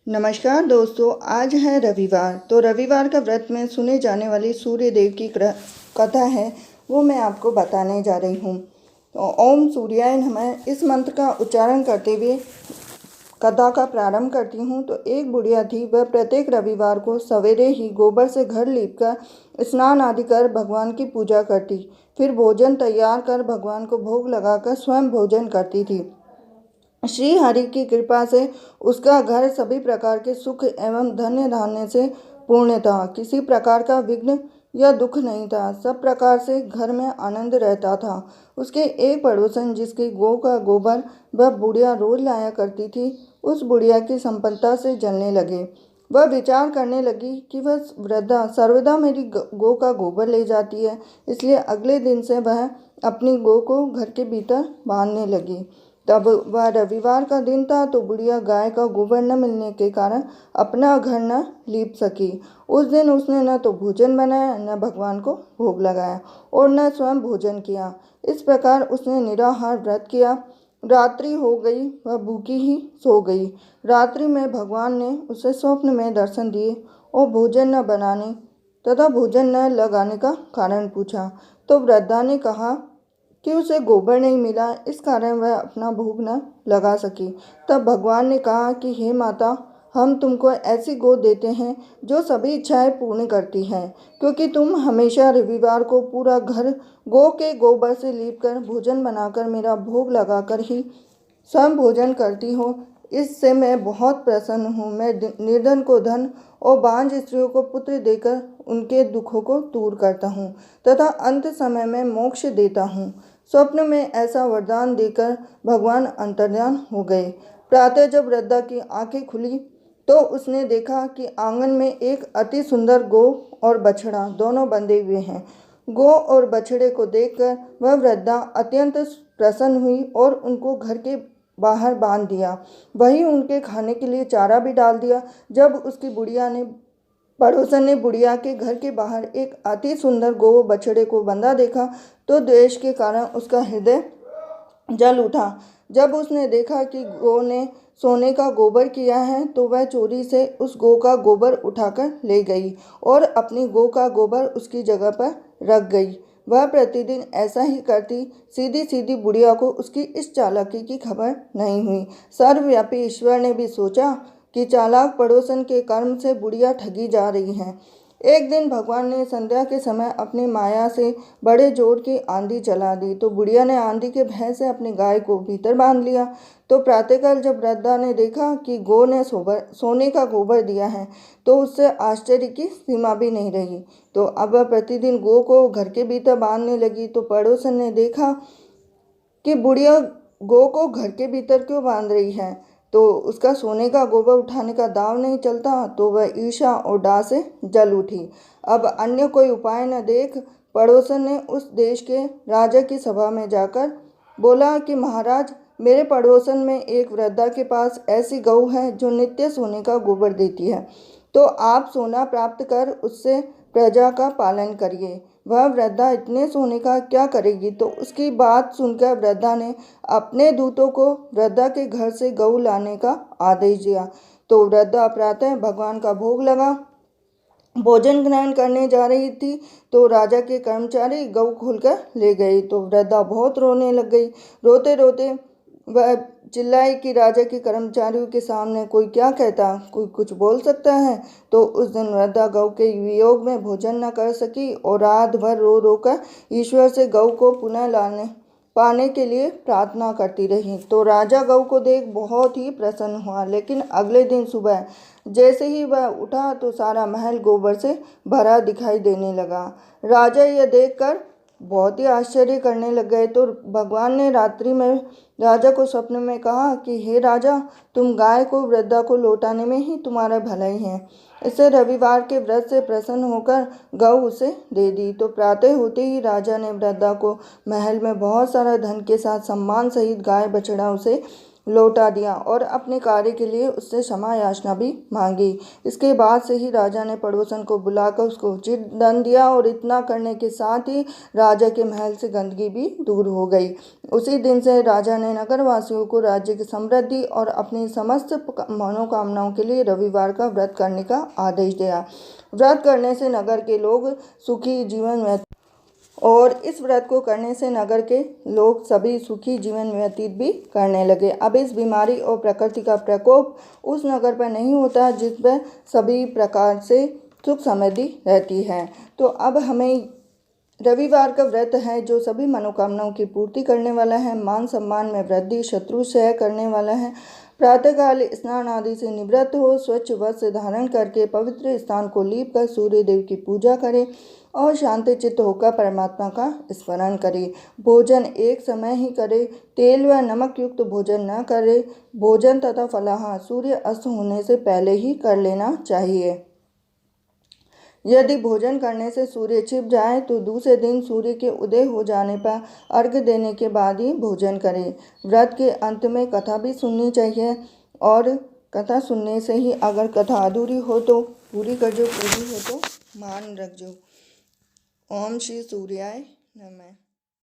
नमस्कार दोस्तों, आज है रविवार। तो रविवार का व्रत में सुने जाने वाली सूर्य देव की कथा है, वो मैं आपको बताने जा रही हूँ। तो ओम सूर्याय नमः इस मंत्र का उच्चारण करते हुए कथा का प्रारंभ करती हूँ। तो एक बुढ़िया थी, वह प्रत्येक रविवार को सवेरे ही गोबर से घर लीपकर स्नान आदि कर भगवान की पूजा करती, फिर भोजन तैयार कर भगवान को भोग लगाकर स्वयं भोजन करती थी। श्री हरि की कृपा से उसका घर सभी प्रकार के सुख एवं धन्य धान्य से पूर्ण था। किसी प्रकार का विघ्न या दुख नहीं था। सब प्रकार से घर में आनंद रहता था। उसके एक पड़ोसन, जिसकी गौ का गोबर वह बुढ़िया रोज लाया करती थी, उस बुढ़िया की संपन्नता से जलने लगे। वह विचार करने लगी कि वह वृद्धा सर्वदा मेरी गौ का गोबर ले जाती है, इसलिए अगले दिन से वह अपनी गौ को घर के भीतर बांधने लगी। तब वह रविवार का दिन था, तो बुढ़िया गाय का गोबर न मिलने के कारण अपना घर न लीप सकी। उस दिन उसने न तो भोजन बनाया, न भगवान को भोग लगाया और न स्वयं भोजन किया। इस प्रकार उसने निराहार व्रत किया। रात्रि हो गई, वह भूखी ही सो गई। रात्रि में भगवान ने उसे स्वप्न में दर्शन दिए और भोजन न बनाने तथा भोजन न लगाने का कारण पूछा। तो वृद्धा ने कहा कि उसे गोबर नहीं मिला, इस कारण वह अपना भोग न लगा सकी। तब भगवान ने कहा कि हे माता, हम तुमको ऐसी गौ देते हैं जो सभी इच्छाएं पूर्ण करती है, क्योंकि तुम हमेशा रविवार को पूरा घर गौ के गोबर से लीपकर भोजन बनाकर मेरा भोग लगाकर ही स्वयं भोजन करती हो। इससे मैं बहुत प्रसन्न हूँ। मैं निर्धन को धन और बांझ स्त्रियों को पुत्र देकर उनके दुखों को दूर करता हूँ तथा अंत समय में मोक्ष देता हूँ। स्वप्न में ऐसा वरदान देकर भगवान अंतर्ध्यान हो गए। प्रातः जब वृद्धा की आंखें खुली तो उसने देखा कि आंगन में एक अति सुंदर गौ और बछड़ा दोनों बंधे हुए हैं। गौ और बछड़े को देखकर वह वृद्धा अत्यंत प्रसन्न हुई और उनको घर के बाहर बांध दिया। वहीं उनके खाने के लिए चारा भी डाल दिया। जब उसकी पड़ोसन ने बुढ़िया के घर के बाहर एक अति सुंदर गौ बछड़े को बंधा देखा तो द्वेष के कारण उसका हृदय जल उठा। जब उसने देखा कि गौ ने सोने का गोबर किया है, तो वह चोरी से उस गौ का गोबर उठाकर ले गई और अपनी गौ का गोबर उसकी जगह पर रख गई। वह प्रतिदिन ऐसा ही करती। सीधी सीधी बुढ़िया को उसकी इस चालाकी की खबर नहीं हुई। सर्वव्यापी ईश्वर ने भी सोचा कि चालाक पड़ोसन के कर्म से बुढ़िया ठगी जा रही है। एक दिन भगवान ने संध्या के समय अपनी माया से बड़े जोर की आंधी चला दी, तो बुढ़िया ने आंधी के भय से अपनी गाय को भीतर बांध लिया। तो प्रातःकाल जब वृद्धा ने देखा कि गौ ने सोने का गोबर दिया है, तो उससे आश्चर्य की सीमा भी नहीं रही। तो अब वह प्रतिदिन गौ को घर के भीतर बांधने लगी। तो पड़ोसन ने देखा कि बुढ़िया गौ को घर के भीतर क्यों बांध रही है, तो उसका सोने का गोबर उठाने का दाव नहीं चलता। तो वह ईर्ष्या और डाह से जल उठी। अब अन्य कोई उपाय न देख पड़ोसन ने उस देश के राजा की सभा में जाकर बोला कि महाराज, मेरे पड़ोसन में एक वृद्धा के पास ऐसी गऊ है जो नित्य सोने का गोबर देती है, तो आप सोना प्राप्त कर उससे प्रजा का पालन करिए। वह वृद्धा इतने सोने का क्या करेगी। तो उसकी बात सुनकर वृद्धा ने अपने दूतों को वृद्धा के घर से गऊ लाने का आदेश दिया। तो वृद्धा प्रातः भगवान का भोग लगा भोजन ग्रहण करने जा रही थी, तो राजा के कर्मचारी गऊ खोलकर ले गए। तो वृद्धा बहुत रोने लग गई। रोते रोते वह चिल्लाई कि राजा के कर्मचारियों के सामने कोई क्या कहता, कोई कुछ बोल सकता है। तो उस दिन वृद्धा गऊ के वियोग में भोजन न कर सकी और रात भर रो रो कर ईश्वर से गऊ को पुनः लाने पाने के लिए प्रार्थना करती रही। तो राजा गऊ को देख बहुत ही प्रसन्न हुआ, लेकिन अगले दिन सुबह जैसे ही वह उठा तो सारा महल गोबर से भरा दिखाई देने लगा। राजा यह देखकर बहुत ही आश्चर्य करने लग गए। तो भगवान ने रात्रि में राजा को स्वप्न में कहा कि हे राजा, तुम गाय को वृद्धा को लौटाने में ही तुम्हारा भलाई है। इसे रविवार के व्रत से प्रसन्न होकर गौ उसे दे दी। तो प्रातः होते ही राजा ने वृद्धा को महल में बहुत सारा धन के साथ सम्मान सहित गाय बछड़ा उसे लौटा दिया और अपने कार्य के लिए उससे क्षमा याचना भी मांगी। इसके बाद से ही राजा ने पड़ोसन को बुलाकर उसको उचित दंड दिया और इतना करने के साथ ही राजा के महल से गंदगी भी दूर हो गई। उसी दिन से राजा ने नगरवासियों को राज्य की समृद्धि और अपनी समस्त मनोकामनाओं के लिए रविवार का व्रत करने का आदेश दिया। व्रत करने से नगर के लोग सुखी जीवन और इस व्रत को करने से नगर के लोग सभी सुखी जीवन व्यतीत भी करने लगे। अब इस बीमारी और प्रकृति का प्रकोप उस नगर पर नहीं होता जिस पर सभी प्रकार से सुख समृद्धि रहती है। तो अब हमें रविवार का व्रत है जो सभी मनोकामनाओं की पूर्ति करने वाला है, मान सम्मान में वृद्धि, शत्रु क्षय करने वाला है। प्रातःकाल स्नान आदि से निवृत्त हो स्वच्छ वस्त्र धारण करके पवित्र स्थान को लीप कर सूर्य देव की पूजा करें और शांति चित्त होकर परमात्मा का स्मरण करें। भोजन एक समय ही करे, तेल व नमक युक्त भोजन न करे। भोजन तथा फलाहार सूर्य अस्त होने से पहले ही कर लेना चाहिए। यदि भोजन करने से सूर्य छिप जाए तो दूसरे दिन सूर्य के उदय हो जाने पर अर्घ्य देने के बाद ही भोजन करें। व्रत के अंत में कथा भी सुननी चाहिए और कथा सुनने से ही अगर कथा अधूरी हो तो पूरी कर जो, पूरी हो तो मान रख जो। ओम श्री सूर्याय नमः।